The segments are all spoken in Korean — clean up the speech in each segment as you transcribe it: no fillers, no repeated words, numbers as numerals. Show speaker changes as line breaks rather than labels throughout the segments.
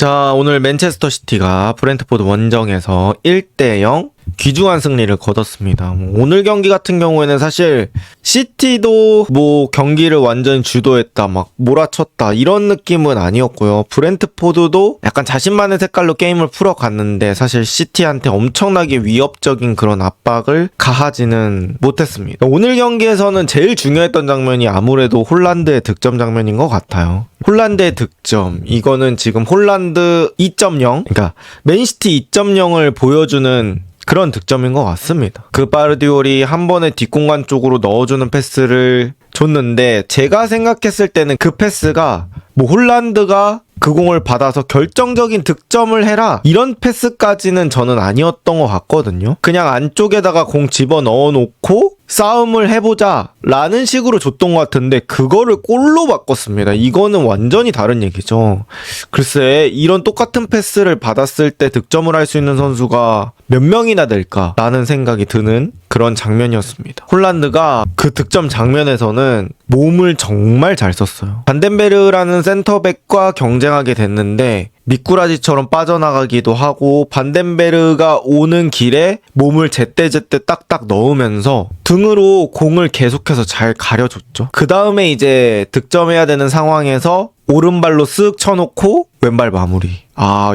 자, 오늘 맨체스터 시티가 브렌트포드 원정에서 1대0 귀중한 승리를 거뒀습니다. 오늘 경기 같은 경우에는 사실 시티도 경기를 완전히 주도했다, 몰아쳤다 이런 느낌은 아니었고요. 브렌트포드도 약간 자신만의 색깔로 게임을 풀어갔는데 사실 시티한테 엄청나게 위협적인 그런 압박을 가하지는 못했습니다. 오늘 경기에서는 제일 중요했던 장면이 아무래도 홀란드의 득점 장면인 것 같아요. 홀란드의 득점, 이거는 지금 홀란드 2.0, 그러니까 맨시티 2.0을 보여주는 그런 득점인 것 같습니다. 그바르디올이 한 번에 뒷공간 쪽으로 넣어주는 패스를 줬는데 제가 생각했을 때는 그 패스가 홀란드가 그 공을 받아서 결정적인 득점을 해라 이런 패스까지는 저는 아니었던 것 같거든요. 그냥 안쪽에다가 공 집어넣어 놓고 싸움을 해보자 라는 식으로 줬던 것 같은데 그거를 골로 바꿨습니다. 이거는 완전히 다른 얘기죠. 글쎄 이런 똑같은 패스를 받았을 때 득점을 할 수 있는 선수가 몇 명이나 될까 라는 생각이 드는 그런 장면이었습니다. 홀란드가 그 득점 장면에서는 몸을 정말 잘 썼어요. 반덴베르라는 센터백과 경쟁하게 됐는데 미꾸라지처럼 빠져나가기도 하고 반덴베르가 오는 길에 몸을 제때제때 딱딱 넣으면서 등으로 공을 계속해서 잘 가려줬죠. 그 다음에 이제 득점해야 되는 상황에서 오른발로 쓱 쳐놓고 왼발 마무리.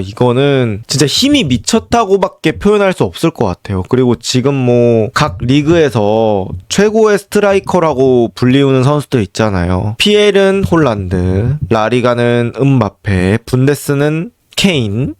이거는 진짜 힘이 미쳤다고밖에 표현할 수 없을 것 같아요. 그리고 지금 각 리그에서 최고의 스트라이커라고 불리우는 선수들 있잖아요. 피엘은 홀란드, 라리가는 음바페, 분데스는 케인,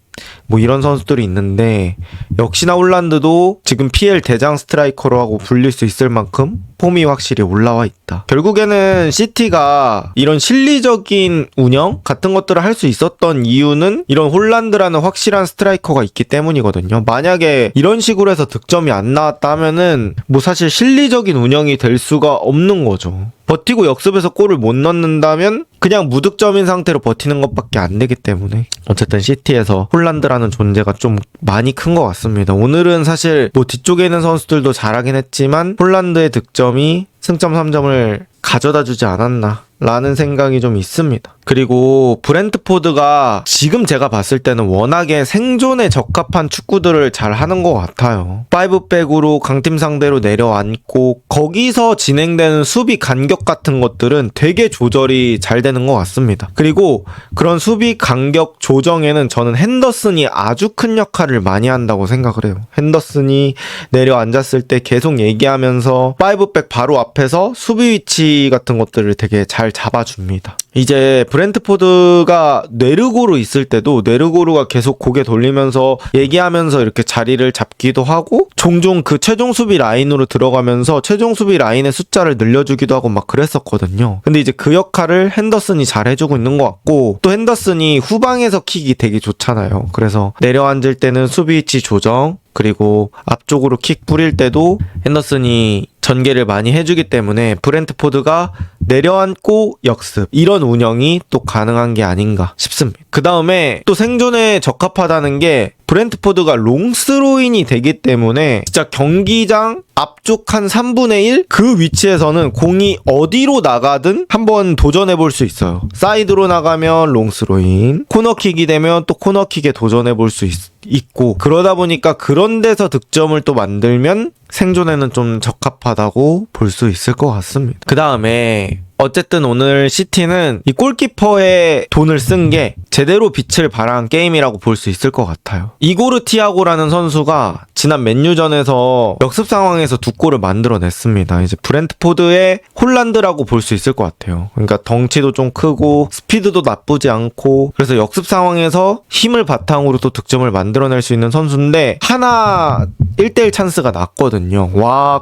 이런 선수들이 있는데 역시나 홀란드도 지금 PL 대장 스트라이커라고 불릴 수 있을 만큼 폼이 확실히 올라와 있다. 결국에는 시티가 이런 실리적인 운영 같은 것들을 할 수 있었던 이유는 이런 홀란드라는 확실한 스트라이커가 있기 때문이거든요. 만약에 이런 식으로 해서 득점이 안 나왔다 하면은 사실 실리적인 운영이 될 수가 없는 거죠. 버티고 역습에서 골을 못 넣는다면 그냥 무득점인 상태로 버티는 것밖에 안 되기 때문에 어쨌든 시티에서 홀란드라는 존재가 좀 많이 큰 것 같습니다. 오늘은 사실 뒤쪽에 있는 선수들도 잘하긴 했지만 홀란드의 득점이 승점 3점을 가져다 주지 않았나 라는 생각이 좀 있습니다. 그리고 브렌트포드가 지금 제가 봤을 때는 워낙에 생존에 적합한 축구들을 잘 하는 것 같아요. 5백으로 강팀 상대로 내려앉고 거기서 진행되는 수비 간격 같은 것들은 되게 조절이 잘 되는 것 같습니다. 그리고 그런 수비 간격 조정에는 저는 핸더슨이 아주 큰 역할을 많이 한다고 생각을 해요. 핸더슨이 내려앉았을 때 계속 얘기하면서 5백 바로 앞에서 수비 위치 같은 것들을 되게 잘 잡아줍니다. 이제 브렌트포드가 네르고르 있을 때도 네르고르가 계속 고개 돌리면서 얘기하면서 이렇게 자리를 잡기도 하고 종종 그 최종 수비 라인으로 들어가면서 최종 수비 라인의 숫자를 늘려주기도 하고 그랬었거든요. 근데 이제 그 역할을 핸더슨이 잘 해주고 있는 것 같고 또 핸더슨이 후방에서 킥이 되게 좋잖아요. 그래서 내려앉을 때는 수비 위치 조정 그리고 앞쪽으로 킥 뿌릴 때도 핸더슨이 전개를 많이 해주기 때문에 브렌트포드가 내려앉고 역습 이런 운영이 또 가능한 게 아닌가 싶습니다. 그 다음에 또 생존에 적합하다는 게 브렌트포드가 롱스로인이 되기 때문에 진짜 경기장 앞쪽 한 3분의 1? 그 위치에서는 공이 어디로 나가든 한번 도전해 볼 수 있어요. 사이드로 나가면 롱스로인, 코너킥이 되면 또 코너킥에 도전해 볼 수 있고 그러다 보니까 그런 데서 득점을 또 만들면 생존에는 좀 적합하다고 볼 수 있을 것 같습니다. 그 다음에 어쨌든 오늘 시티는 이 골키퍼의 돈을 쓴 게 제대로 빛을 발한 게임이라고 볼 수 있을 것 같아요. 이고르 티아고라는 선수가 지난 맨유전에서 역습 상황에서 2골을 만들어냈습니다. 이제 브렌트포드의 홀란드라고 볼 수 있을 것 같아요. 그러니까 덩치도 좀 크고 스피드도 나쁘지 않고 그래서 역습 상황에서 힘을 바탕으로 또 득점을 만들어낼 수 있는 선수인데 하나 1대1 찬스가 났거든요.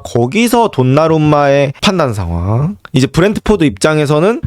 거기서 돈나룸마의 판단 상황. 이제 브렌트포드 입장에서는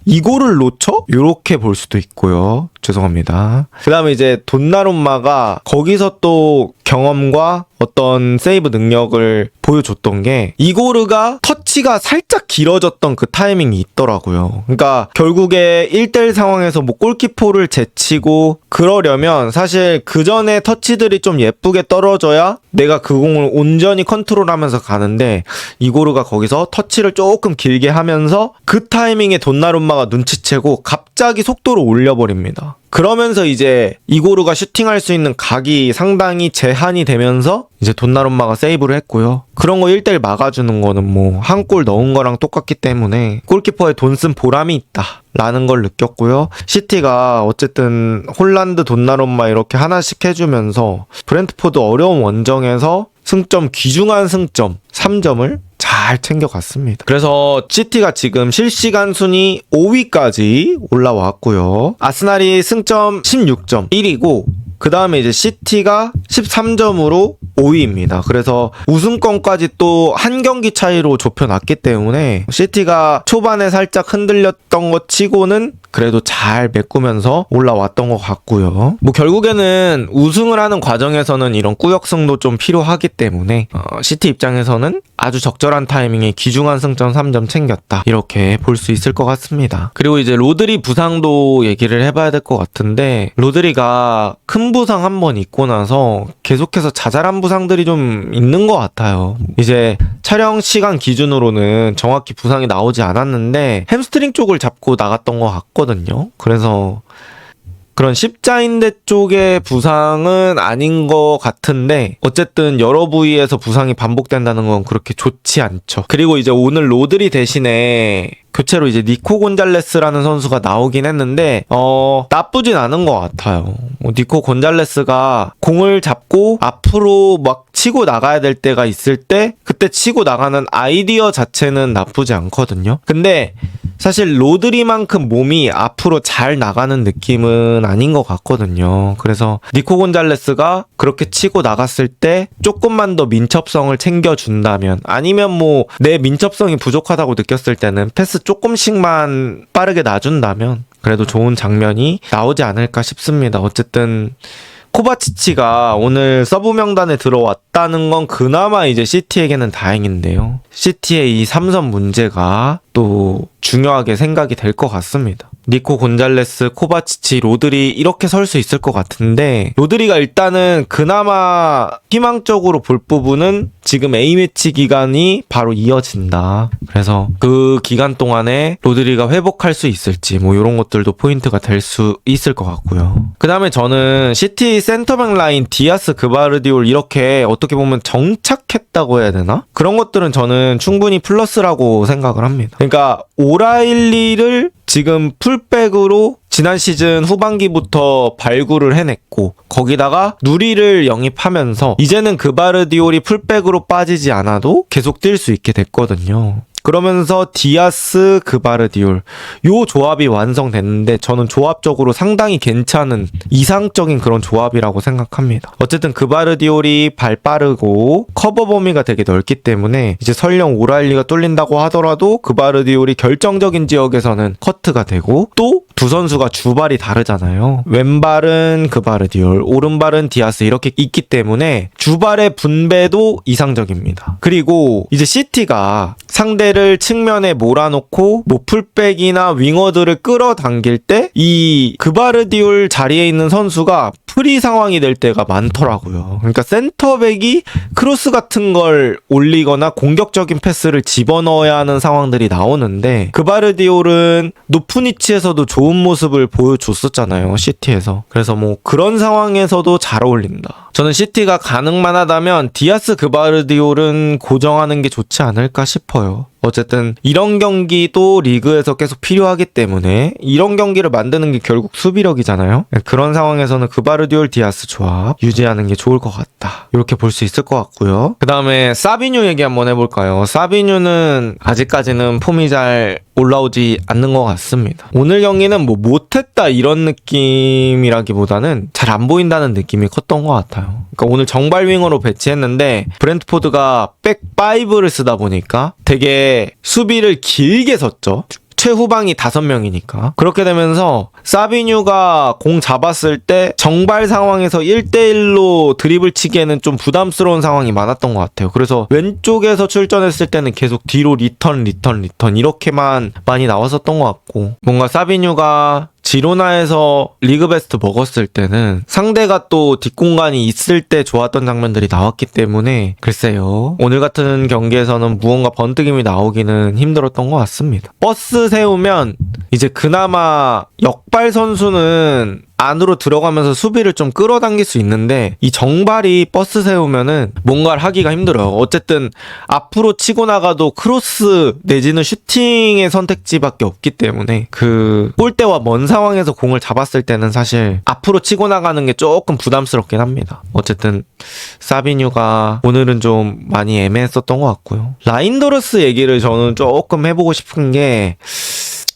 이거를 놓쳐? 이렇게 볼 수도 있고요. 죄송합니다. 그 다음에 이제 돈나룸마가 거기서 또 경험과 어떤 세이브 능력을 보여줬던 게 이고르가 터치가 살짝 길어졌던 그 타이밍이 있더라고요. 그러니까 결국에 1대1 상황에서 골키퍼를 제치고 그러려면 사실 그 전에 터치들이 좀 예쁘게 떨어져야 내가 그 공을 온전히 컨트롤하면서 가는데 이고르가 거기서 터치를 조금 길게 하면서 그 타이밍에 돈나룸마가 눈치채고 갑자기 갑자기 속도를 올려버립니다. 그러면서 이제 이고르가 슈팅할 수 있는 각이 상당히 제한이 되면서 이제 돈나룸마가 세이브를 했고요. 그런 거 1대1 막아주는 거는 뭐 한 골 넣은 거랑 똑같기 때문에 골키퍼에 돈 쓴 보람이 있다 라는 걸 느꼈고요. 시티가 어쨌든 홀란드, 돈나룸마 이렇게 하나씩 해주면서 브렌트포드 어려운 원정에서 승점, 귀중한 승점 3점을 잘 챙겨갔습니다. 그래서 시티가 지금 실시간 순위 5위까지 올라왔고요. 아스날이 승점 16점 1위고 그 다음에 이제 시티가 13점으로 5위입니다. 그래서 우승권까지 또 한 경기 차이로 좁혀놨기 때문에 시티가 초반에 살짝 흔들렸던 것 치고는 그래도 잘 메꾸면서 올라왔던 것 같고요. 뭐 결국에는 우승을 하는 과정에서는 이런 꾸역승도 좀 필요하기 때문에 시티 입장에서는 아주 적절한 타이밍에 귀중한 승점 3점 챙겼다 이렇게 볼 수 있을 것 같습니다. 그리고 이제 로드리 부상도 얘기를 해봐야 될 것 같은데 로드리가 큰 부상 한 번 입고 나서 계속해서 자잘한 부상들이 좀 있는 것 같아요. 이제 촬영 시간 기준으로는 정확히 부상이 나오지 않았는데 햄스트링 쪽을 잡고 나갔던 것 같거든요. 그래서 그런 십자인대 쪽의 부상은 아닌 것 같은데 어쨌든 여러 부위에서 부상이 반복된다는 건 그렇게 좋지 않죠. 그리고 이제 오늘 로드리 대신에 교체로 이제 니코 곤잘레스라는 선수가 나오긴 했는데 나쁘진 않은 것 같아요. 니코 곤잘레스가 공을 잡고 앞으로 막 치고 나가야 될 때가 있을 때 그때 치고 나가는 아이디어 자체는 나쁘지 않거든요. 근데 사실 로드리만큼 몸이 앞으로 잘 나가는 느낌은 아닌 것 같거든요. 그래서 니코 곤잘레스가 그렇게 치고 나갔을 때 조금만 더 민첩성을 챙겨준다면 아니면 뭐 내 민첩성이 부족하다고 느꼈을 때는 패스 조금씩만 빠르게 놔준다면 그래도 좋은 장면이 나오지 않을까 싶습니다. 어쨌든 코바치치가 오늘 서브 명단에 들어왔다는 건 그나마 이제 시티에게는 다행인데요. 시티의 이 삼선 문제가 또 중요하게 생각이 될 것 같습니다. 니코 곤잘레스, 코바치치, 로드리 이렇게 설 수 있을 것 같은데 로드리가 일단은 그나마 희망적으로 볼 부분은 지금 A매치 기간이 바로 이어진다. 그래서 그 기간 동안에 로드리가 회복할 수 있을지 뭐 이런 것들도 포인트가 될 수 있을 것 같고요. 그 다음에 저는 시티 센터백 라인 디아스, 그바르디올 이렇게 어떻게 보면 정착했다고 해야 되나? 그런 것들은 저는 충분히 플러스라고 생각을 합니다. 그러니까 오라일리를 지금 풀백으로 지난 시즌 후반기부터 발굴을 해냈고 거기다가 누리를 영입하면서 이제는 그바르디올이 풀백으로 빠지지 않아도 계속 뛸 수 있게 됐거든요. 그러면서 디아스, 그바르디올 요 조합이 완성됐는데 저는 조합적으로 상당히 괜찮은 이상적인 그런 조합이라고 생각합니다. 어쨌든 그바르디올이 발 빠르고 커버 범위가 되게 넓기 때문에 이제 설령 오라일리가 뚫린다고 하더라도 그바르디올이 결정적인 지역에서는 커트가 되고 또 두 선수가 주발이 다르잖아요. 왼발은 그바르디올, 오른발은 디아스 이렇게 있기 때문에 주발의 분배도 이상적입니다. 그리고 이제 시티가 상대를 측면에 몰아놓고 뭐 풀백이나 윙어들을 끌어당길 때 이 그바르디올 자리에 있는 선수가 프리 상황이 될 때가 많더라고요. 그러니까 센터백이 크로스 같은 걸 올리거나 공격적인 패스를 집어넣어야 하는 상황들이 나오는데 그바르디올은 높은 위치에서도 좋은 모습을 보여줬었잖아요. 시티에서. 그래서 뭐 그런 상황에서도 잘 어울린다. 저는 시티가 가능만 하다면 디아스, 그바르디올은 고정하는 게 좋지 않을까 싶어요. 어쨌든 이런 경기도 리그에서 계속 필요하기 때문에 이런 경기를 만드는 게 결국 수비력이잖아요. 그런 상황에서는 그바르디올, 디아스 조합 유지하는 게 좋을 것 같다. 이렇게 볼 수 있을 것 같고요. 그 다음에 사비뉴 얘기 한번 해볼까요? 사비뉴는 아직까지는 폼이 잘 올라오지 않는 것 같습니다. 오늘 경기는 뭐 못했다 이런 느낌이라기보다는 잘 안 보인다는 느낌이 컸던 것 같아요. 그러니까 오늘 정발 윙어로 배치했는데 브렌트포드가 백 5를 쓰다 보니까 되게 수비를 길게 섰죠. 최후방이 5명이니까. 그렇게 되면서 사비뉴가 공 잡았을 때 정발 상황에서 1대1로 드리블 치기에는 좀 부담스러운 상황이 많았던 것 같아요. 그래서 왼쪽에서 출전했을 때는 계속 뒤로 리턴 이렇게만 많이 나왔었던 것 같고 뭔가 사비뉴가 지로나에서 리그 베스트 먹었을 때는 상대가 또 뒷공간이 있을 때 좋았던 장면들이 나왔기 때문에 글쎄요. 오늘 같은 경기에서는 무언가 번뜩임이 나오기는 힘들었던 것 같습니다. 버스 세우면 이제 그나마 역발 선수는 안으로 들어가면서 수비를 좀 끌어당길 수 있는데 이 정발이 버스 세우면은 뭔가를 하기가 힘들어요. 어쨌든 앞으로 치고 나가도 크로스 내지는 슈팅의 선택지밖에 없기 때문에 그 골대와 먼 상황에서 공을 잡았을 때는 사실 앞으로 치고 나가는 게 조금 부담스럽긴 합니다. 어쨌든 사비뉴가 오늘은 좀 많이 애매했었던 것 같고요. 라인더러스 얘기를 저는 조금 해보고 싶은 게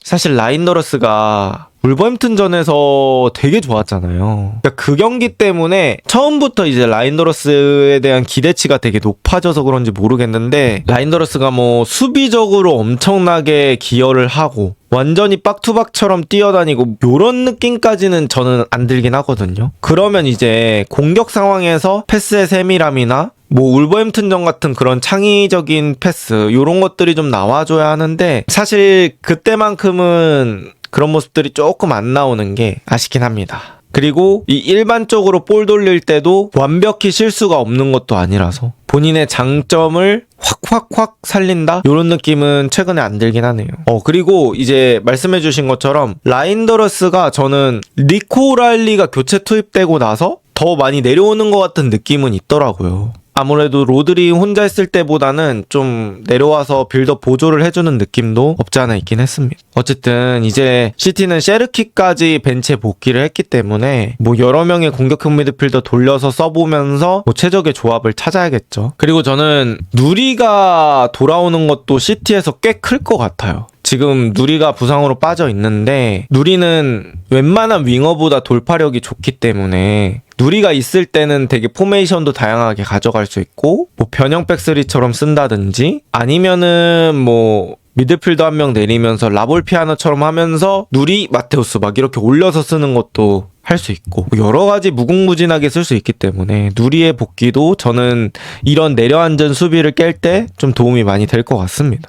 사실 라인더러스가 울버햄튼전에서 되게 좋았잖아요. 그러니까 그 경기 때문에 처음부터 이제 라인더러스에 대한 기대치가 되게 높아져서 그런지 모르겠는데 라인더러스가 뭐 수비적으로 엄청나게 기여를 하고 완전히 빡투박처럼 뛰어다니고 요런 느낌까지는 저는 안 들긴 하거든요. 그러면 이제 공격 상황에서 패스의 세밀함이나 뭐 울버햄튼전 같은 그런 창의적인 패스 요런 것들이 좀 나와줘야 하는데 사실 그때만큼은 그런 모습들이 조금 안 나오는 게 아쉽긴 합니다. 그리고 이 일반적으로 볼 돌릴 때도 완벽히 실수가 없는 것도 아니라서 본인의 장점을 확 살린다? 이런 느낌은 최근에 안 들긴 하네요. 그리고 이제 말씀해주신 것처럼 라인더러스가 저는 리코 라일리가 교체 투입되고 나서 더 많이 내려오는 것 같은 느낌은 있더라고요. 아무래도 로드리 혼자 했을 때보다는 좀 내려와서 빌더 보조를 해주는 느낌도 없지 않아 있긴 했습니다. 어쨌든 이제 시티는 셰르키까지 벤치에 복귀를 했기 때문에 뭐 여러 명의 공격형 미드필더 돌려서 써보면서 뭐 최적의 조합을 찾아야겠죠. 그리고 저는 누리가 돌아오는 것도 시티에서 꽤 클 것 같아요. 지금 누리가 부상으로 빠져 있는데 누리는 웬만한 윙어보다 돌파력이 좋기 때문에 누리가 있을 때는 되게 포메이션도 다양하게 가져갈 수 있고 뭐 변형 백스리처럼 쓴다든지 아니면은 뭐 미드필더 한 명 내리면서 라볼피아노처럼 하면서 누리, 마테우스 막 이렇게 올려서 쓰는 것도 할 수 있고 여러 가지 무궁무진하게 쓸 수 있기 때문에 누리의 복귀도 저는 이런 내려앉은 수비를 깰 때 좀 도움이 많이 될 것 같습니다.